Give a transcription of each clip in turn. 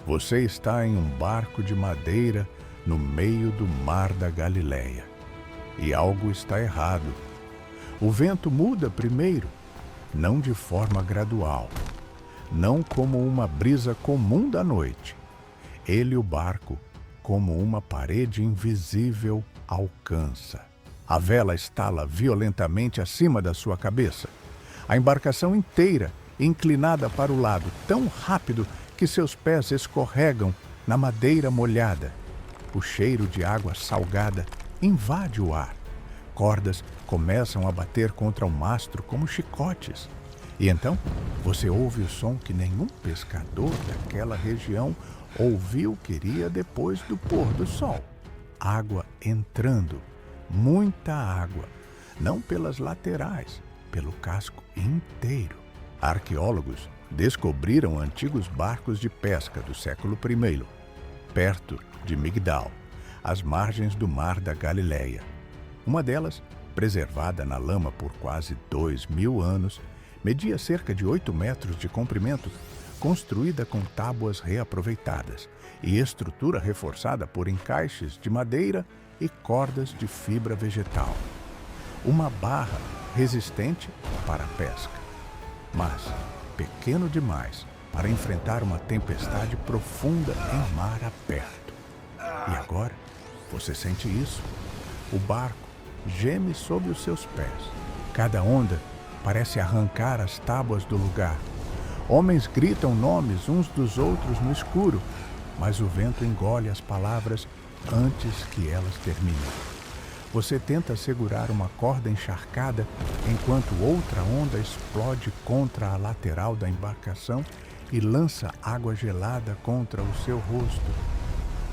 Você está em um barco de madeira no meio do mar da Galileia. E algo está errado. O vento muda primeiro, não de forma gradual, não como uma brisa comum da noite. Ele, o barco, como uma parede invisível, alcança. A vela estala violentamente acima da sua cabeça. A embarcação inteira, inclinada para o lado, tão rápido que seus pés escorregam na madeira molhada. O cheiro de água salgada invade o ar. Cordas começam a bater contra o mastro como chicotes. E então, você ouve o som que nenhum pescador daquela região ouviu queria depois do pôr do sol. Água entrando, muita água, não pelas laterais, pelo casco inteiro. Arqueólogos descobriram antigos barcos de pesca do século I, perto de Migdal, às margens do mar da Galileia. Uma delas, preservada na lama por quase 2000 anos, media cerca de 8 metros de comprimento, construída com tábuas reaproveitadas e estrutura reforçada por encaixes de madeira e cordas de fibra vegetal. Uma barra resistente para a pesca, mas pequeno demais para enfrentar uma tempestade profunda em mar aberto. E agora, você sente isso? O barco geme sob os seus pés. Cada onda parece arrancar as tábuas do lugar. Homens gritam nomes uns dos outros no escuro, mas o vento engole as palavras antes que elas terminem. Você tenta segurar uma corda encharcada enquanto outra onda explode contra a lateral da embarcação e lança água gelada contra o seu rosto.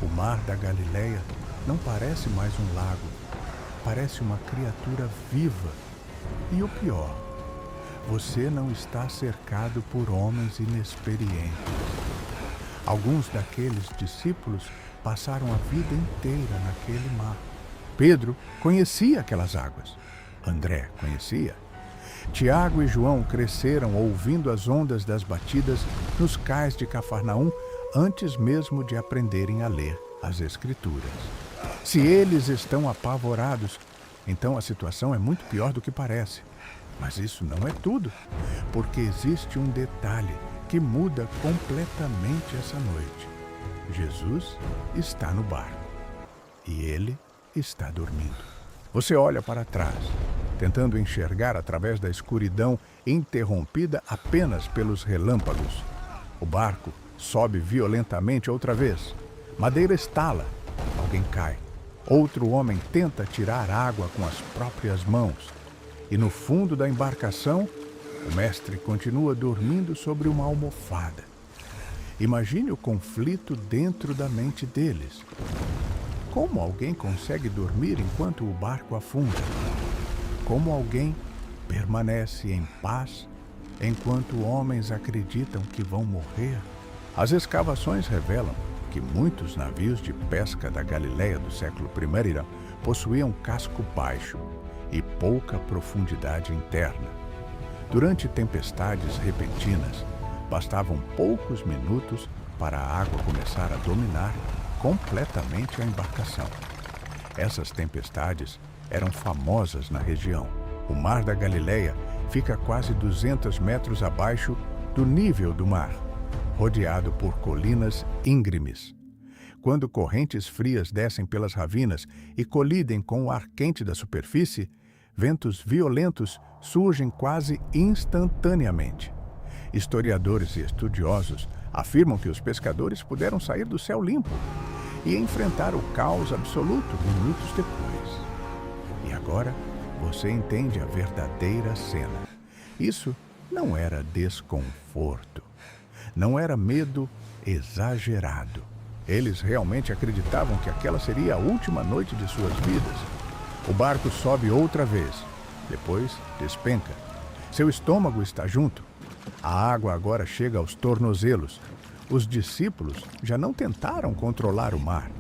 O mar da Galileia não parece mais um lago, parece uma criatura viva. E o pior, você não está cercado por homens inexperientes. Alguns daqueles discípulos passaram a vida inteira naquele mar. Pedro conhecia aquelas águas. André conhecia. Tiago e João cresceram ouvindo as ondas das batidas nos cais de Cafarnaum antes mesmo de aprenderem a ler as Escrituras. Se eles estão apavorados, então a situação é muito pior do que parece. Mas isso não é tudo, porque existe um detalhe que muda completamente essa noite. Jesus está no barco e ele está dormindo. Você olha para trás, tentando enxergar através da escuridão interrompida apenas pelos relâmpagos. O barco sobe violentamente outra vez. Madeira estala. Alguém cai. Outro homem tenta tirar água com as próprias mãos. E no fundo da embarcação, o mestre continua dormindo sobre uma almofada. Imagine o conflito dentro da mente deles. Como alguém consegue dormir enquanto o barco afunda? Como alguém permanece em paz enquanto homens acreditam que vão morrer? As escavações revelam que muitos navios de pesca da Galileia do século I possuíam casco baixo e pouca profundidade interna. Durante tempestades repentinas, bastavam poucos minutos para a água começar a dominar completamente a embarcação. Essas tempestades eram famosas na região. O mar da Galileia fica quase 200 metros abaixo do nível do mar, rodeado por colinas íngremes. Quando correntes frias descem pelas ravinas e colidem com o ar quente da superfície, ventos violentos surgem quase instantaneamente. Historiadores e estudiosos afirmam que os pescadores puderam sair do céu limpo e enfrentar o caos absoluto minutos depois. E agora você entende a verdadeira cena. Isso não era desconforto. Não era medo exagerado. Eles realmente acreditavam que aquela seria a última noite de suas vidas. O barco sobe outra vez. Depois despenca. Seu estômago está junto. A água agora chega aos tornozelos. Os discípulos já não tentaram controlar o mar.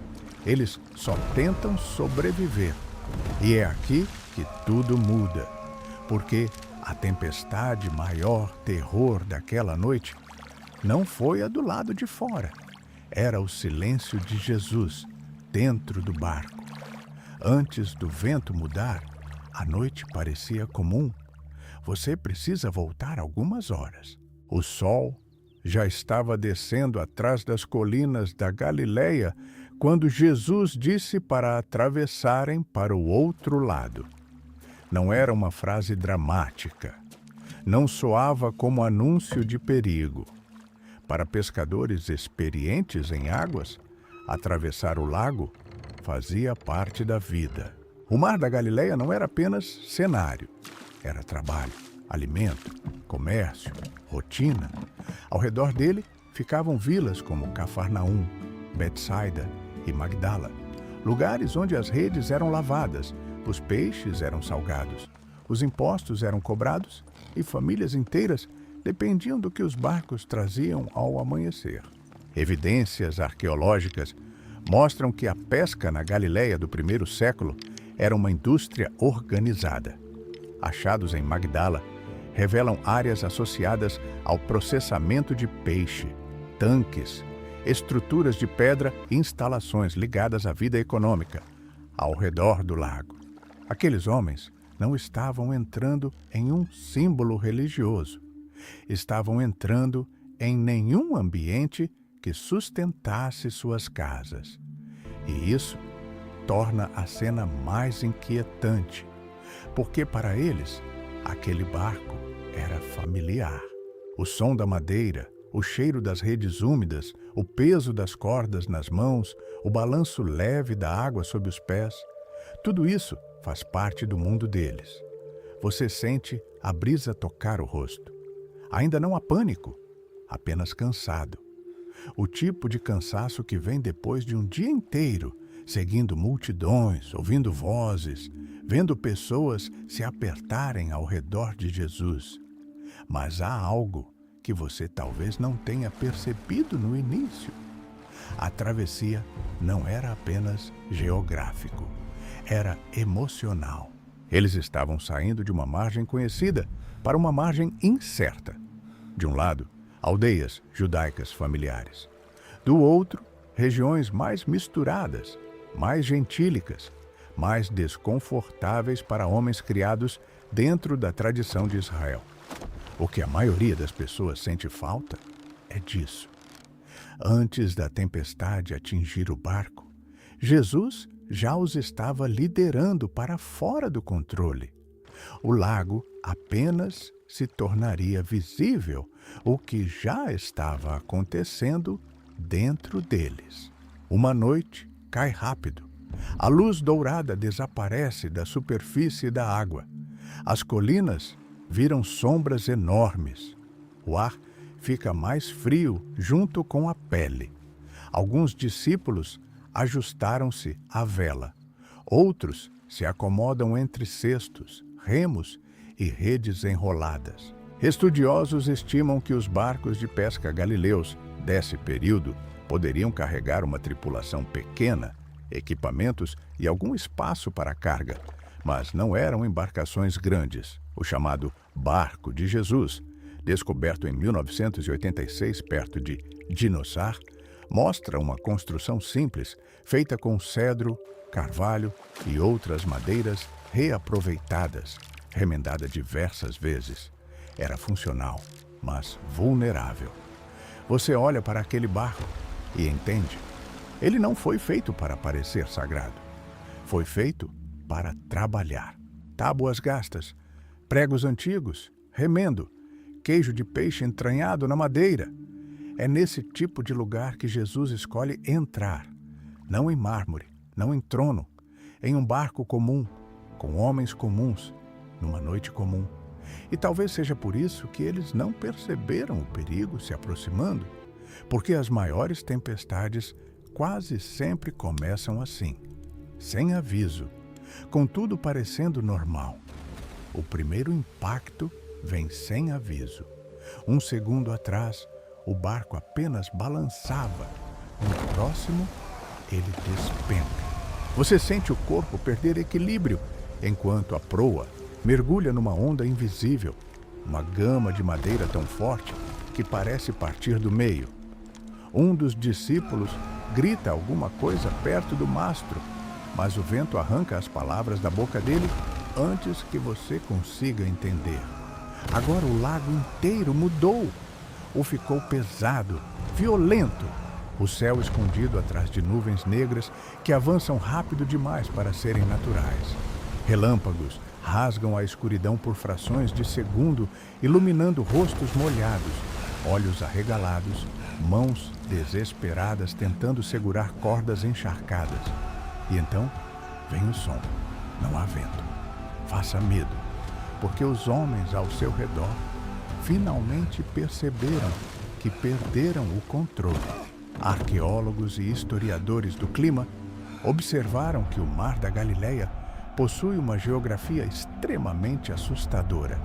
Eles só tentam sobreviver. E é aqui que tudo muda. Porque a tempestade maior terror daquela noite não foi a do lado de fora. Era o silêncio de Jesus dentro do barco. Antes do vento mudar, a noite parecia comum. Você precisa voltar algumas horas. O sol já estava descendo atrás das colinas da Galileia quando Jesus disse para atravessarem para o outro lado. Não era uma frase dramática. Não soava como anúncio de perigo. Para pescadores experientes em águas, atravessar o lago fazia parte da vida. O Mar da Galileia não era apenas cenário. Era trabalho, alimento, comércio, rotina. Ao redor dele ficavam vilas como Cafarnaum, Betsaida e Magdala, lugares onde as redes eram lavadas, os peixes eram salgados, os impostos eram cobrados e famílias inteiras dependiam do que os barcos traziam ao amanhecer. Evidências arqueológicas mostram que a pesca na Galileia do primeiro século era uma indústria organizada. Achados em Magdala revelam áreas associadas ao processamento de peixe, tanques, estruturas de pedra e instalações ligadas à vida econômica ao redor do lago. Aqueles homens não estavam entrando em um símbolo religioso. Estavam entrando em nenhum ambiente que sustentasse suas casas. E isso torna a cena mais inquietante, porque para eles, aquele barco era familiar. O som da madeira, o cheiro das redes úmidas, o peso das cordas nas mãos, o balanço leve da água sob os pés, tudo isso faz parte do mundo deles. Você sente a brisa tocar o rosto. Ainda não há pânico, apenas cansado. O tipo de cansaço que vem depois de um dia inteiro, seguindo multidões, ouvindo vozes, vendo pessoas se apertarem ao redor de Jesus. Mas há algo que você talvez não tenha percebido no início. A travessia não era apenas geográfico, era emocional. Eles estavam saindo de uma margem conhecida para uma margem incerta. De um lado, aldeias judaicas familiares. Do outro, regiões mais misturadas, mais gentílicas, mais desconfortáveis para homens criados dentro da tradição de Israel. O que a maioria das pessoas sente falta é disso. Antes da tempestade atingir o barco, Jesus já os estava liderando para fora do controle. O lago apenas se tornaria visível o que já estava acontecendo dentro deles. Uma noite cai rápido. A luz dourada desaparece da superfície da água. As colinas viram sombras enormes. O ar fica mais frio junto com a pele. Alguns discípulos ajustaram-se à vela. Outros se acomodam entre cestos, remos e redes enroladas. Estudiosos estimam que os barcos de pesca galileus desse período poderiam carregar uma tripulação pequena, equipamentos e algum espaço para carga, mas não eram embarcações grandes. O chamado Barco de Jesus, descoberto em 1986 perto de Dinossar, mostra uma construção simples, feita com cedro, carvalho e outras madeiras reaproveitadas, remendada diversas vezes. Era funcional, mas vulnerável. Você olha para aquele barco e entende. Ele não foi feito para parecer sagrado. Foi feito para trabalhar. Tábuas gastas, pregos antigos, remendo, queijo de peixe entranhado na madeira. É nesse tipo de lugar que Jesus escolhe entrar. Não em mármore, não em trono, em um barco comum, com homens comuns, numa noite comum. E talvez seja por isso que eles não perceberam o perigo se aproximando, porque as maiores tempestades quase sempre começam assim, sem aviso, com tudo parecendo normal. O primeiro impacto vem sem aviso. Um segundo atrás, o barco apenas balançava. No próximo, ele despenca. Você sente o corpo perder equilíbrio, enquanto a proa mergulha numa onda invisível, uma gama de madeira tão forte que parece partir do meio. Um dos discípulos grita alguma coisa perto do mastro, mas o vento arranca as palavras da boca dele antes que você consiga entender. Agora o lago inteiro mudou, ou ficou pesado, violento, o céu escondido atrás de nuvens negras que avançam rápido demais para serem naturais. Relâmpagos rasgam a escuridão por frações de segundo, iluminando rostos molhados, olhos arregalados, mãos desesperadas tentando segurar cordas encharcadas. E então vem o som. Não há vento. Faça medo, porque os homens ao seu redor finalmente perceberam que perderam o controle. Arqueólogos e historiadores do clima observaram que o Mar da Galileia possui uma geografia extremamente assustadora.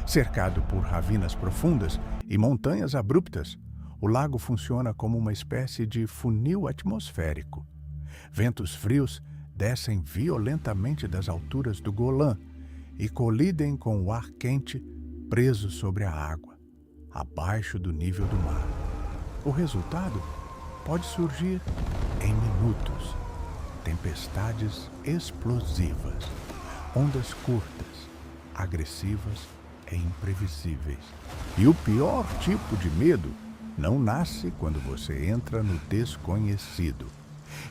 Cercado por ravinas profundas e montanhas abruptas, o lago funciona como uma espécie de funil atmosférico. Ventos frios descem violentamente das alturas do Golã e colidem com o ar quente preso sobre a água, abaixo do nível do mar. O resultado pode surgir em minutos. Tempestades explosivas, ondas curtas, agressivas e imprevisíveis. E o pior tipo de medo não nasce quando você entra no desconhecido.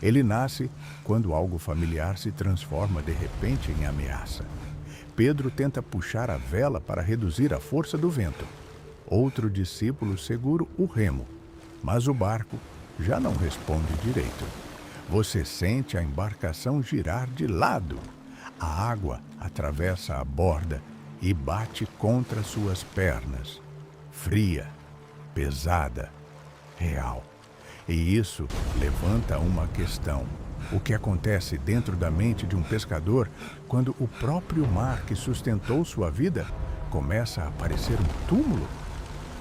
Ele nasce quando algo familiar se transforma de repente em ameaça. Pedro tenta puxar a vela para reduzir a força do vento. Outro discípulo segura o remo, mas o barco já não responde direito. Você sente a embarcação girar de lado. A água atravessa a borda e bate contra suas pernas. Fria, pesada, real. E isso levanta uma questão. O que acontece dentro da mente de um pescador quando o próprio mar que sustentou sua vida começa a parecer um túmulo?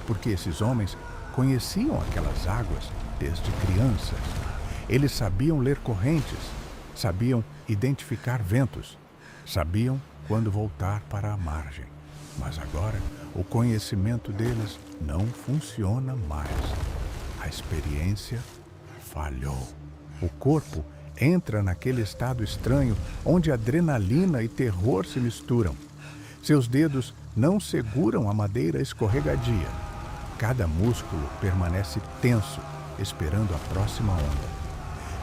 Porque esses homens conheciam aquelas águas desde crianças. Eles sabiam ler correntes, sabiam identificar ventos, sabiam quando voltar para a margem. Mas agora o conhecimento deles não funciona mais. A experiência falhou. O corpo entra naquele estado estranho onde adrenalina e terror se misturam. Seus dedos não seguram a madeira escorregadia. Cada músculo permanece tenso, esperando a próxima onda.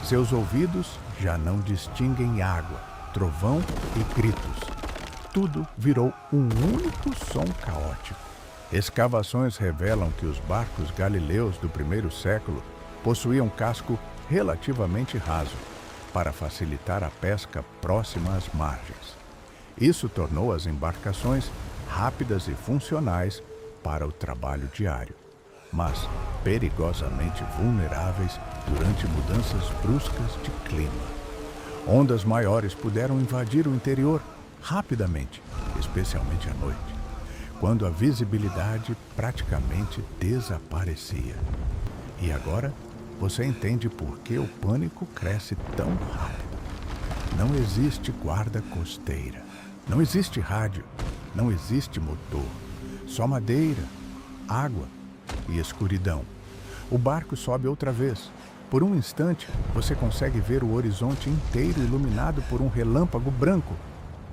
Seus ouvidos já não distinguem água, trovão e gritos. Tudo virou um único som caótico. Escavações revelam que os barcos galileus do primeiro século possuíam casco relativamente raso, para facilitar a pesca próxima às margens. Isso tornou as embarcações rápidas e funcionais para o trabalho diário, mas perigosamente vulneráveis durante mudanças bruscas de clima. Ondas maiores puderam invadir o interior rapidamente, especialmente à noite, quando a visibilidade praticamente desaparecia. E agora você entende por que o pânico cresce tão rápido. Não existe guarda costeira, não existe rádio, não existe motor, só madeira, água e escuridão. O barco sobe outra vez. Por um instante, você consegue ver o horizonte inteiro iluminado por um relâmpago branco.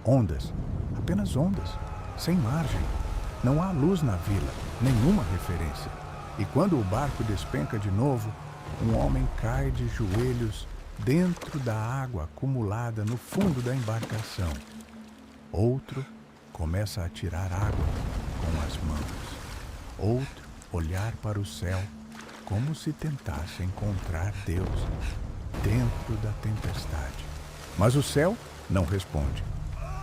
Ondas, apenas ondas, sem margem. Não há luz na vila, nenhuma referência. E quando o barco despenca de novo, um homem cai de joelhos dentro da água acumulada no fundo da embarcação. Outro começa a tirar água com as mãos. Outro olhar para o céu como se tentasse encontrar Deus dentro da tempestade. Mas o céu não responde,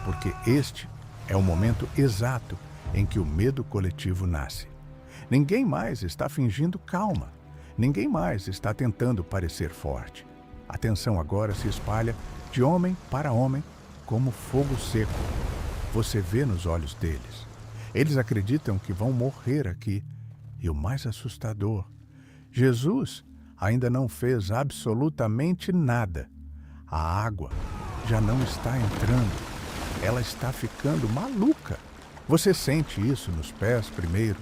porque este é o momento exato em que o medo coletivo nasce. Ninguém mais está fingindo calma. Ninguém mais está tentando parecer forte. A tensão agora se espalha de homem para homem como fogo seco. Você vê nos olhos deles. Eles acreditam que vão morrer aqui. E o mais assustador, Jesus ainda não fez absolutamente nada. A água já não está entrando. Ela está ficando maluca. Você sente isso nos pés primeiro.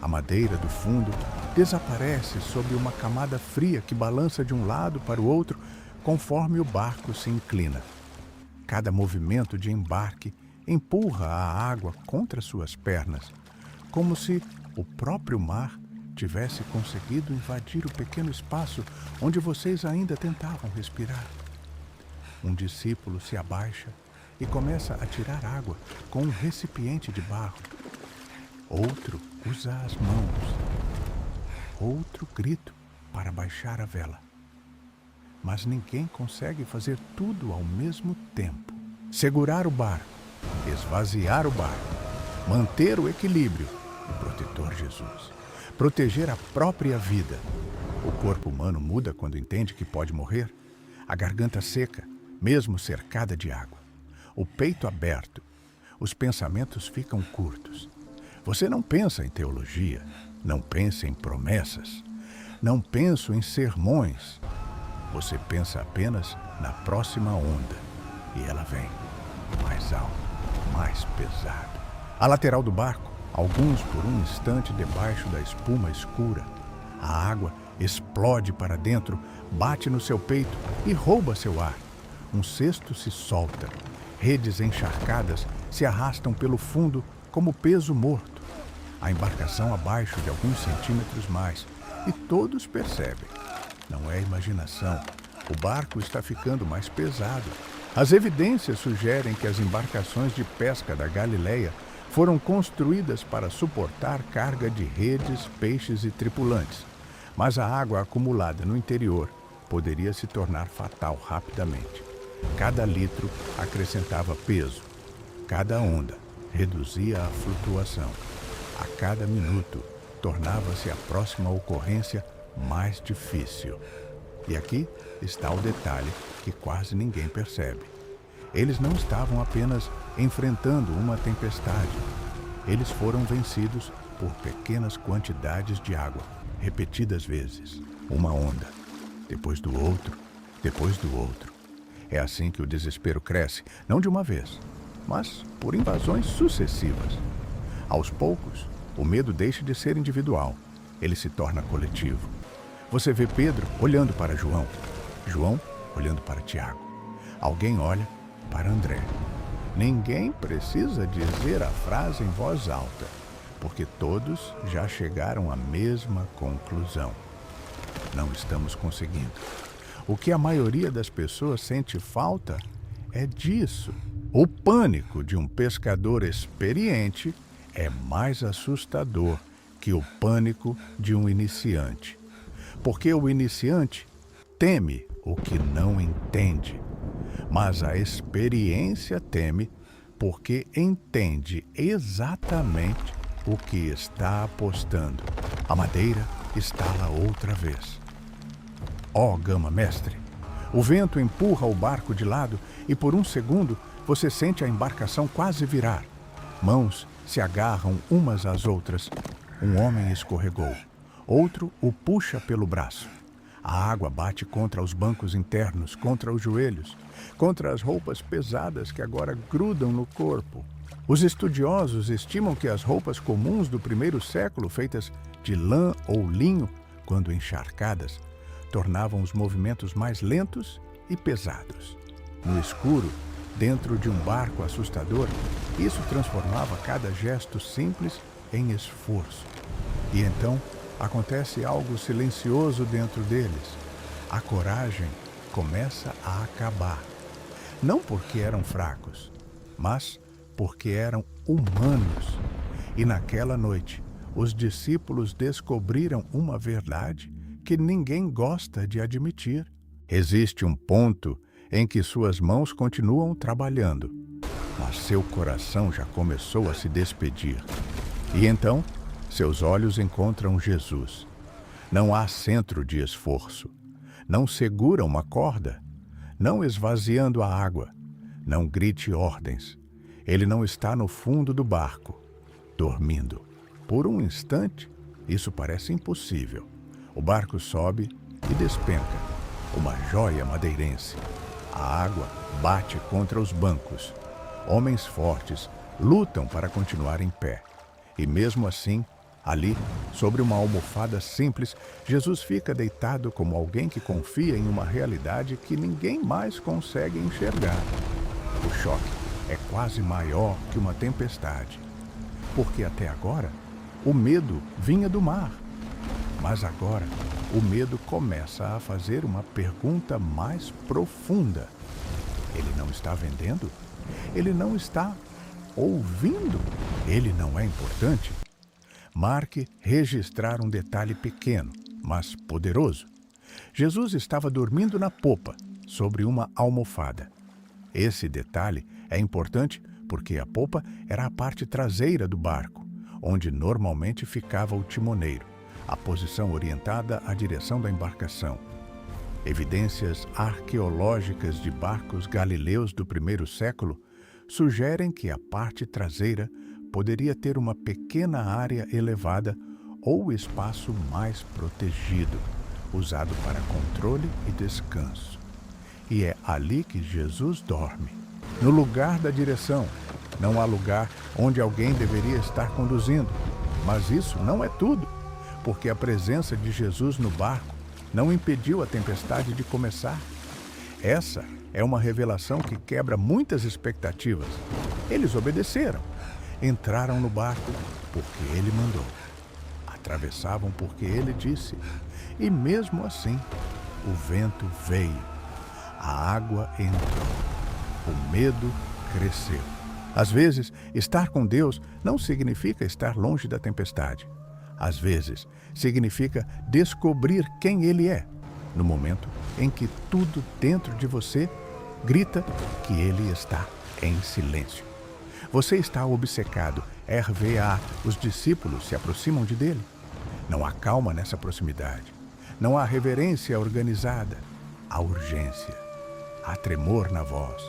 A madeira do fundo desaparece sob uma camada fria que balança de um lado para o outro conforme o barco se inclina. Cada movimento de embarque empurra a água contra suas pernas, como se o próprio mar tivesse conseguido invadir o pequeno espaço onde vocês ainda tentavam respirar. Um discípulo se abaixa e começa a tirar água com um recipiente de barro. Outro usa as mãos. Outro grita para baixar a vela. Mas ninguém consegue fazer tudo ao mesmo tempo. Segurar o barco, esvaziar o barco, manter o equilíbrio. O protetor Jesus. Proteger a própria vida. O corpo humano muda quando entende que pode morrer. A garganta seca, mesmo cercada de água. O peito aberto. Os pensamentos ficam curtos. Você não pensa em teologia, não pensa em promessas, não pensa em sermões. Você pensa apenas na próxima onda. E ela vem, mais alto, mais pesado. À lateral do barco, alguns por um instante debaixo da espuma escura. A água explode para dentro, bate no seu peito e rouba seu ar. Um cesto se solta. Redes encharcadas se arrastam pelo fundo como peso morto. A embarcação abaixo de alguns centímetros mais. E todos percebem. Não é imaginação. O barco está ficando mais pesado. As evidências sugerem que as embarcações de pesca da Galileia foram construídas para suportar carga de redes, peixes e tripulantes. Mas a água acumulada no interior poderia se tornar fatal rapidamente. Cada litro acrescentava peso. Cada onda reduzia a flutuação. A cada minuto tornava-se a próxima ocorrência mais difícil. E aqui está o detalhe que quase ninguém percebe. Eles não estavam apenas enfrentando uma tempestade. Eles foram vencidos por pequenas quantidades de água, repetidas vezes. Uma onda, depois do outro, depois do outro. É assim que o desespero cresce, não de uma vez, mas por invasões sucessivas. Aos poucos, o medo deixa de ser individual. Ele se torna coletivo. Você vê Pedro olhando para João, João olhando para Tiago. Alguém olha para André. Ninguém precisa dizer a frase em voz alta, porque todos já chegaram à mesma conclusão. Não estamos conseguindo. O que a maioria das pessoas sente falta é disso. O pânico de um pescador experiente é mais assustador que o pânico de um iniciante. Porque o iniciante teme o que não entende, mas a experiência teme porque entende exatamente o que está apostando. A madeira estala outra vez. Ó gama mestre! O vento empurra o barco de lado e por um segundo você sente a embarcação quase virar. Mãos se agarram umas às outras. Um homem escorregou. Outro o puxa pelo braço. A água bate contra os bancos internos, contra os joelhos, contra as roupas pesadas que agora grudam no corpo. Os estudiosos estimam que as roupas comuns do primeiro século, feitas de lã ou linho, quando encharcadas, tornavam os movimentos mais lentos e pesados. No escuro, dentro de um barco assustador, isso transformava cada gesto simples em esforço. E então, acontece algo silencioso dentro deles. A coragem começa a acabar. Não porque eram fracos, mas porque eram humanos. E naquela noite, os discípulos descobriram uma verdade que ninguém gosta de admitir. Existe um ponto em que suas mãos continuam trabalhando, mas seu coração já começou a se despedir. E então, seus olhos encontram Jesus. Não há centro de esforço. Não segura uma corda. Não esvaziando a água. Não grite ordens. Ele não está no fundo do barco, dormindo. Por um instante, isso parece impossível. O barco sobe e despenca. Uma joia madeirense. A água bate contra os bancos. Homens fortes lutam para continuar em pé. E mesmo assim, Ali, sobre uma almofada simples, Jesus fica deitado como alguém que confia em uma realidade que ninguém mais consegue enxergar. O choque é quase maior que uma tempestade, porque até agora o medo vinha do mar. Mas agora o medo começa a fazer uma pergunta mais profunda. Ele não está vendendo? Ele não está ouvindo? Ele não é importante? Marque registrar um detalhe pequeno, mas poderoso. Jesus estava dormindo na popa, sobre uma almofada. Esse detalhe é importante porque a popa era a parte traseira do barco, onde normalmente ficava o timoneiro, a posição orientada à direção da embarcação. Evidências arqueológicas de barcos galileus do primeiro século sugerem que a parte traseira poderia ter uma pequena área elevada ou espaço mais protegido, usado para controle e descanso. E é ali que Jesus dorme, no lugar da direção. Não há lugar onde alguém deveria estar conduzindo. Mas isso não é tudo, porque a presença de Jesus no barco não impediu a tempestade de começar. Essa é uma revelação que quebra muitas expectativas. Eles obedeceram. Entraram no barco porque ele mandou. Atravessavam porque ele disse. E mesmo assim, o vento veio. A água entrou. O medo cresceu. Às vezes, estar com Deus não significa estar longe da tempestade. Às vezes, significa descobrir quem Ele é, no momento em que tudo dentro de você grita que Ele está em silêncio. Você está obcecado, RVA, os discípulos se aproximam de dele. Não há calma nessa proximidade. Não há reverência organizada. Há urgência. Há tremor na voz.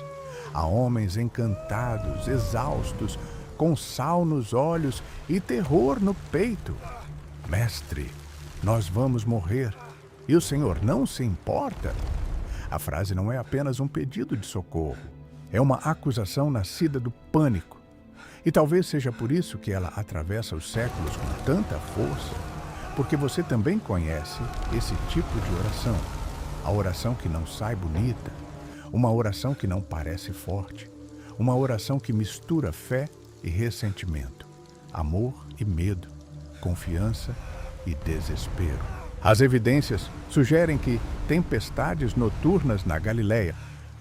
Há homens encantados, exaustos, com sal nos olhos e terror no peito. Mestre, nós vamos morrer. E o Senhor não se importa? A frase não é apenas um pedido de socorro. É uma acusação nascida do pânico. E talvez seja por isso que ela atravessa os séculos com tanta força, porque você também conhece esse tipo de oração. A oração que não sai bonita, uma oração que não parece forte, uma oração que mistura fé e ressentimento, amor e medo, confiança e desespero. As evidências sugerem que tempestades noturnas na Galileia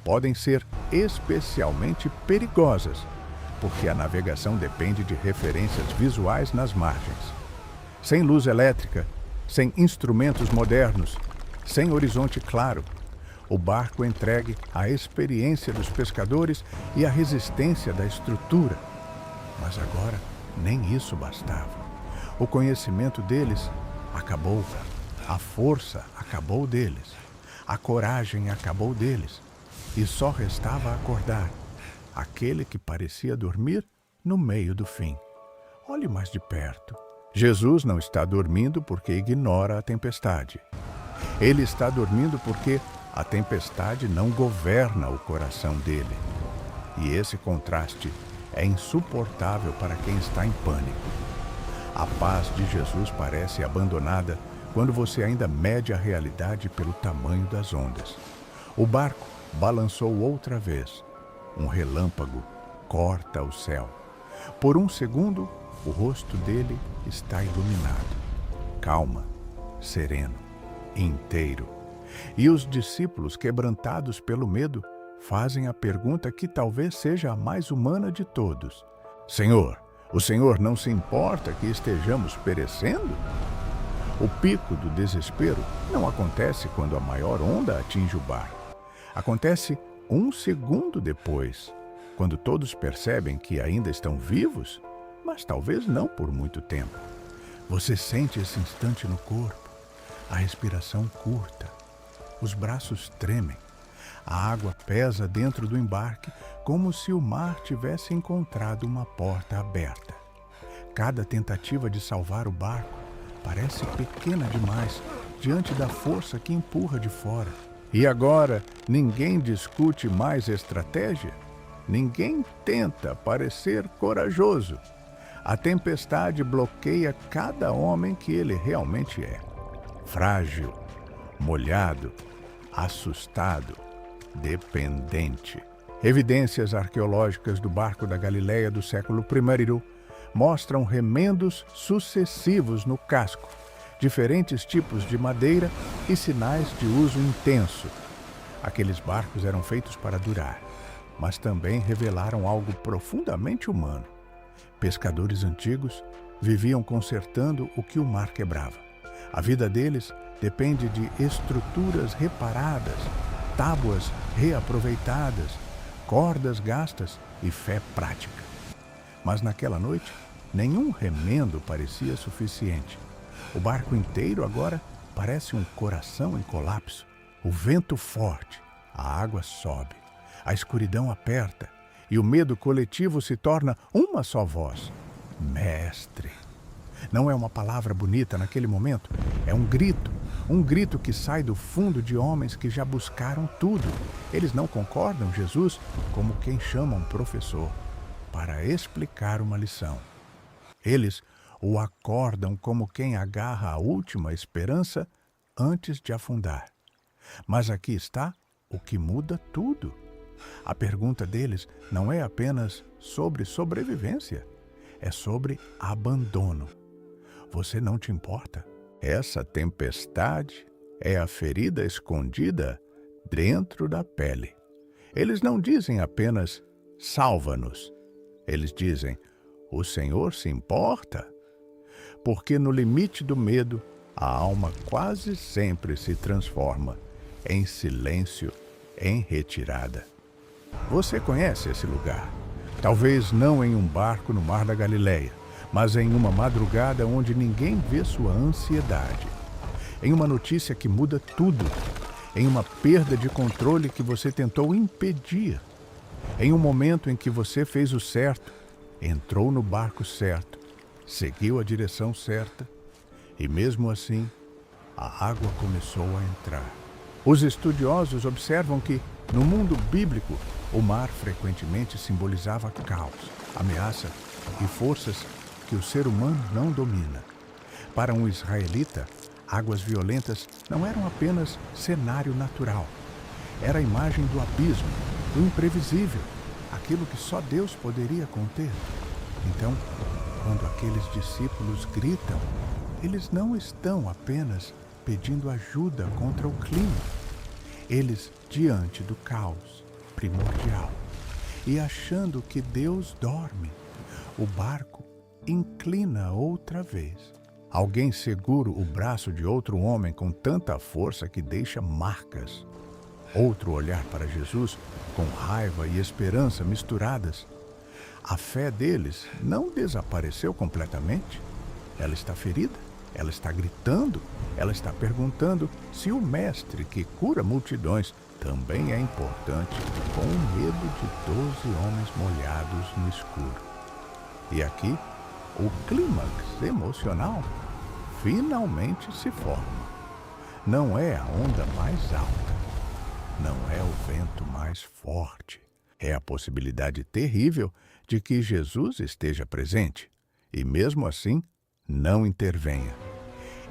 podem ser especialmente perigosas, porque a navegação depende de referências visuais nas margens. Sem luz elétrica, sem instrumentos modernos, sem horizonte claro, o barco entregue à experiência dos pescadores e à resistência da estrutura. Mas agora nem isso bastava. O conhecimento deles acabou. A força acabou deles. A coragem acabou deles. E só restava acordar aquele que parecia dormir no meio do fim. Olhe mais de perto. Jesus não está dormindo porque ignora a tempestade. Ele está dormindo porque a tempestade não governa o coração dele. E esse contraste é insuportável para quem está em pânico. A paz de Jesus parece abandonada quando você ainda mede a realidade pelo tamanho das ondas. O barco balançou outra vez. Um relâmpago corta o céu. Por um segundo, o rosto dele está iluminado. Calma, sereno, inteiro. E os discípulos, quebrantados pelo medo, fazem a pergunta que talvez seja a mais humana de todos. Senhor, o Senhor não se importa que estejamos perecendo? O pico do desespero não acontece quando a maior onda atinge o barco. Acontece um segundo depois, quando todos percebem que ainda estão vivos, mas talvez não por muito tempo. Você sente esse instante no corpo, a respiração curta, os braços tremem, a água pesa dentro do embarque como se o mar tivesse encontrado uma porta aberta. Cada tentativa de salvar o barco parece pequena demais diante da força que empurra de fora. E agora, ninguém discute mais estratégia? Ninguém tenta parecer corajoso. A tempestade bloqueia cada homem que ele realmente é. Frágil, molhado, assustado, dependente. Evidências arqueológicas do barco da Galileia do século I mostram remendos sucessivos no casco, diferentes tipos de madeira e sinais de uso intenso. Aqueles barcos eram feitos para durar, mas também revelaram algo profundamente humano. Pescadores antigos viviam consertando o que o mar quebrava. A vida deles depende de estruturas reparadas, tábuas reaproveitadas, cordas gastas e fé prática. Mas naquela noite, nenhum remendo parecia suficiente. O barco inteiro agora parece um coração em colapso. O vento forte, a água sobe, a escuridão aperta e o medo coletivo se torna uma só voz: Mestre. Não é uma palavra bonita naquele momento, é um grito que sai do fundo de homens que já buscaram tudo. Eles não concordam Jesus como quem chama um professor para explicar uma lição. Eles o acordam como quem agarra a última esperança antes de afundar. Mas aqui está o que muda tudo. A pergunta deles não é apenas sobre sobrevivência, é sobre abandono. Você não te importa? Essa tempestade é a ferida escondida dentro da pele. Eles não dizem apenas, salva-nos. Eles dizem, o Senhor se importa? Porque no limite do medo, a alma quase sempre se transforma em silêncio, em retirada. Você conhece esse lugar? Talvez não em um barco no Mar da Galileia, mas em uma madrugada onde ninguém vê sua ansiedade. Em uma notícia que muda tudo. Em uma perda de controle que você tentou impedir. Em um momento em que você fez o certo, entrou no barco certo, seguiu a direção certa e mesmo assim, a água começou a entrar. Os estudiosos observam que, no mundo bíblico, o mar frequentemente simbolizava caos, ameaça e forças que o ser humano não domina. Para um israelita, águas violentas não eram apenas cenário natural. Era a imagem do abismo, do imprevisível, aquilo que só Deus poderia conter. Então, quando aqueles discípulos gritam, eles não estão apenas pedindo ajuda contra o clima. Eles, diante do caos primordial e achando que Deus dorme, o barco inclina outra vez. Alguém segura o braço de outro homem com tanta força que deixa marcas. Outro olhar para Jesus com raiva e esperança misturadas. A fé deles não desapareceu completamente. Ela está ferida, ela está gritando, ela está perguntando se o mestre que cura multidões também é importante, com o medo de 12 homens molhados no escuro. E aqui, o clímax emocional finalmente se forma. Não é a onda mais alta, não é o vento mais forte. É a possibilidade terrível de que Jesus esteja presente e, mesmo assim, não intervenha.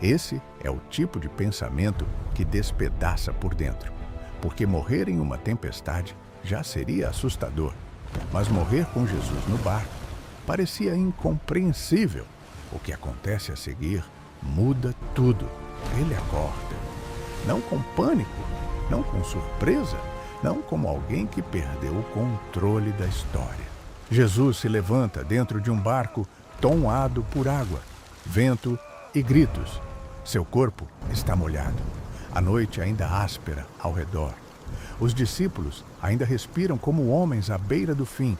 Esse é o tipo de pensamento que despedaça por dentro, porque morrer em uma tempestade já seria assustador, mas morrer com Jesus no barco parecia incompreensível. O que acontece a seguir muda tudo. Ele acorda, não com pânico, não com surpresa, não como alguém que perdeu o controle da história. Jesus se levanta dentro de um barco tomado por água, vento e gritos. Seu corpo está molhado. A noite ainda áspera ao redor. Os discípulos ainda respiram como homens à beira do fim.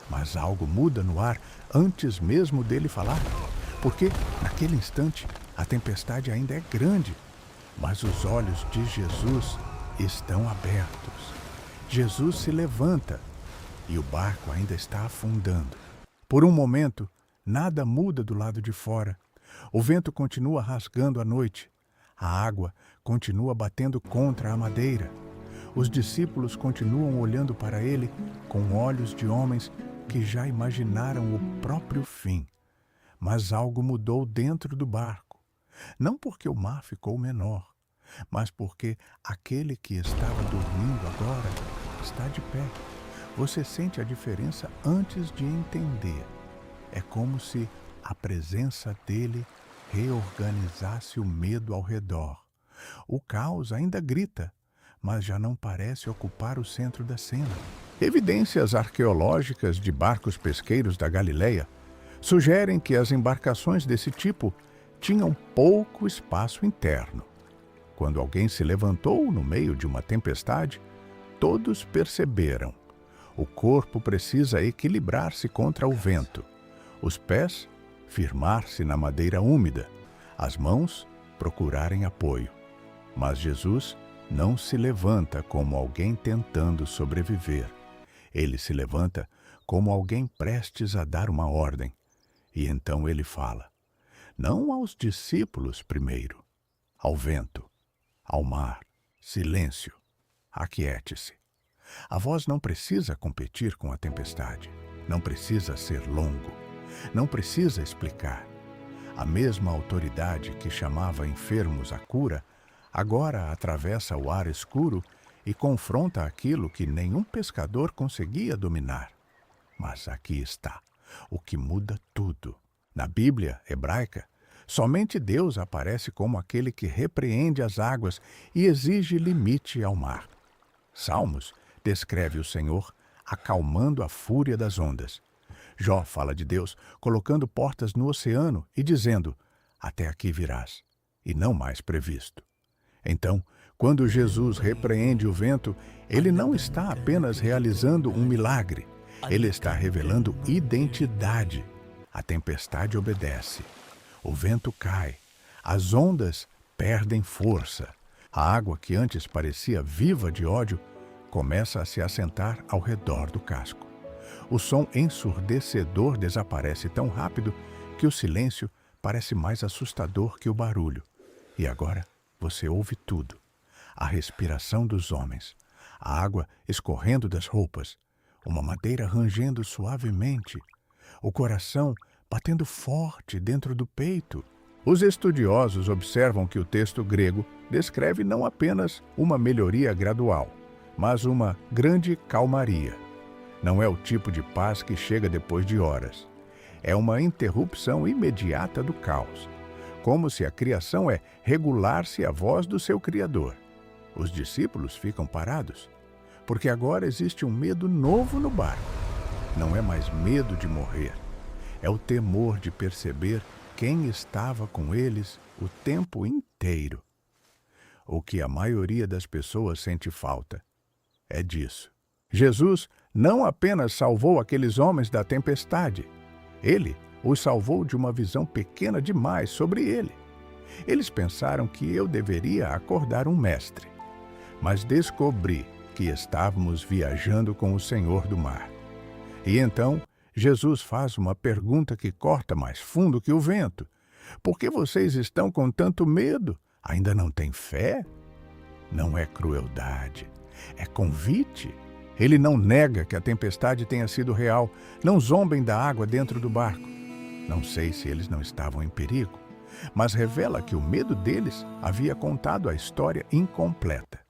Mas algo muda no ar antes mesmo dele falar. Porque, naquele instante, a tempestade ainda é grande. Mas os olhos de Jesus estão abertos. Jesus se levanta e o barco ainda está afundando. Por um momento, nada muda do lado de fora. O vento continua rasgando a noite. A água continua batendo contra a madeira. Os discípulos continuam olhando para ele com olhos de homens que já imaginaram o próprio fim. Mas algo mudou dentro do barco. Não porque o mar ficou menor, mas porque aquele que estava dormindo agora está de pé. Você sente a diferença antes de entender. É como se a presença dele reorganizasse o medo ao redor. O caos ainda grita, mas já não parece ocupar o centro da cena. Evidências arqueológicas de barcos pesqueiros da Galileia sugerem que as embarcações desse tipo tinham pouco espaço interno. Quando alguém se levantou no meio de uma tempestade, todos perceberam. O corpo precisa equilibrar-se contra o vento. Os pés, firmar-se na madeira úmida. As mãos, procurarem apoio. Mas Jesus não se levanta como alguém tentando sobreviver. Ele se levanta como alguém prestes a dar uma ordem. E então ele fala, não aos discípulos primeiro, ao vento, ao mar, silêncio, aquiete-se. A voz não precisa competir com a tempestade, não precisa ser longo, não precisa explicar. A mesma autoridade que chamava enfermos à cura, agora atravessa o ar escuro e confronta aquilo que nenhum pescador conseguia dominar. Mas aqui está, o que muda tudo. Na Bíblia hebraica, somente Deus aparece como aquele que repreende as águas e exige limite ao mar. Salmos descreve o Senhor acalmando a fúria das ondas. Jó fala de Deus colocando portas no oceano e dizendo, até aqui virás, e não mais previsto. Então, quando Jesus repreende o vento, ele não está apenas realizando um milagre, ele está revelando identidade. A tempestade obedece, o vento cai, as ondas perdem força. A água que antes parecia viva de ódio começa a se assentar ao redor do casco. O som ensurdecedor desaparece tão rápido que o silêncio parece mais assustador que o barulho. E agora você ouve tudo. A respiração dos homens, a água escorrendo das roupas, uma madeira rangendo suavemente, o coração batendo forte dentro do peito. Os estudiosos observam que o texto grego descreve não apenas uma melhoria gradual, mas uma grande calmaria. Não é o tipo de paz que chega depois de horas. É uma interrupção imediata do caos, como se a criação é regular-se à voz do seu Criador. Os discípulos ficam parados, porque agora existe um medo novo no barco. Não é mais medo de morrer, é o temor de perceber quem estava com eles o tempo inteiro. O que a maioria das pessoas sente falta é disso. Jesus não apenas salvou aqueles homens da tempestade, ele os salvou de uma visão pequena demais sobre ele. Eles pensaram que eu deveria acordar um mestre, mas descobri que estávamos viajando com o Senhor do mar. E então, Jesus faz uma pergunta que corta mais fundo que o vento. Por que vocês estão com tanto medo? Ainda não têm fé? Não é crueldade, é convite. Ele não nega que a tempestade tenha sido real. Não zombem da água dentro do barco. Não sei se eles não estavam em perigo, mas revela que o medo deles havia contado a história incompleta.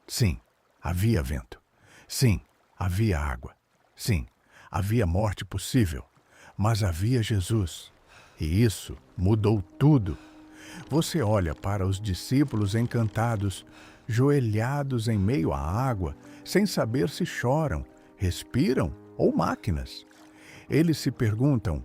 Sim, havia vento. Sim, havia água. Sim, havia morte possível, mas havia Jesus. E isso mudou tudo. Você olha para os discípulos encantados, joelhados em meio à água, sem saber se choram, respiram ou máquinas. Eles se perguntam,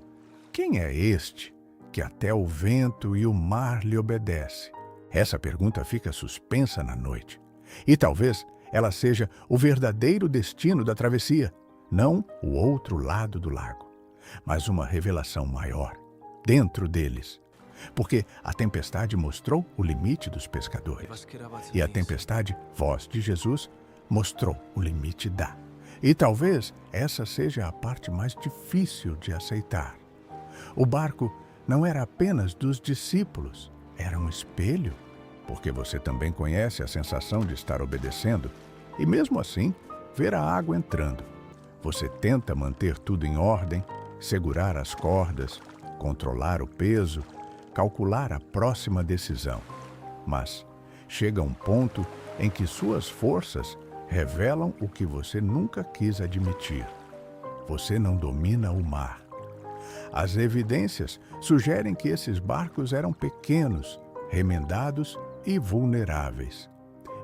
quem é este que até o vento e o mar lhe obedece? Essa pergunta fica suspensa na noite. E talvez ela seja o verdadeiro destino da travessia, não o outro lado do lago, mas uma revelação maior, dentro deles. Porque a tempestade mostrou o limite dos pescadores. E a tempestade, voz de Jesus, mostrou o limite da. E talvez essa seja a parte mais difícil de aceitar. O barco não era apenas dos discípulos, era um espelho. Porque você também conhece a sensação de estar obedecendo e mesmo assim ver a água entrando. Você tenta manter tudo em ordem, segurar as cordas, controlar o peso, calcular a próxima decisão. Mas chega um ponto em que suas forças revelam o que você nunca quis admitir. Você não domina o mar. As evidências sugerem que esses barcos eram pequenos, remendados e vulneráveis.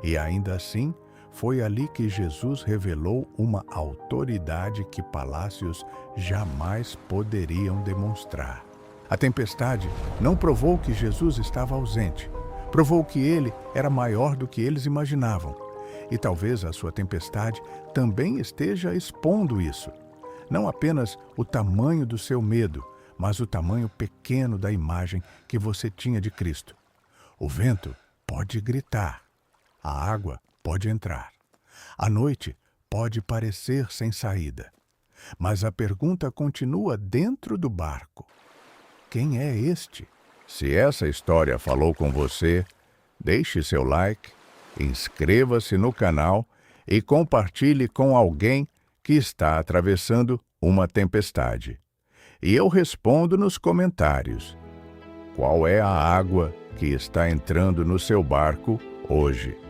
E ainda assim, foi ali que Jesus revelou uma autoridade que palácios jamais poderiam demonstrar. A tempestade não provou que Jesus estava ausente, provou que ele era maior do que eles imaginavam. E talvez a sua tempestade também esteja expondo isso. Não apenas o tamanho do seu medo, mas o tamanho pequeno da imagem que você tinha de Cristo. O vento pode gritar, a água pode entrar, a noite pode parecer sem saída. Mas a pergunta continua dentro do barco: quem é este? Se essa história falou com você, deixe seu like, inscreva-se no canal e compartilhe com alguém que está atravessando uma tempestade. E eu respondo nos comentários: qual é a água que está entrando no seu barco hoje?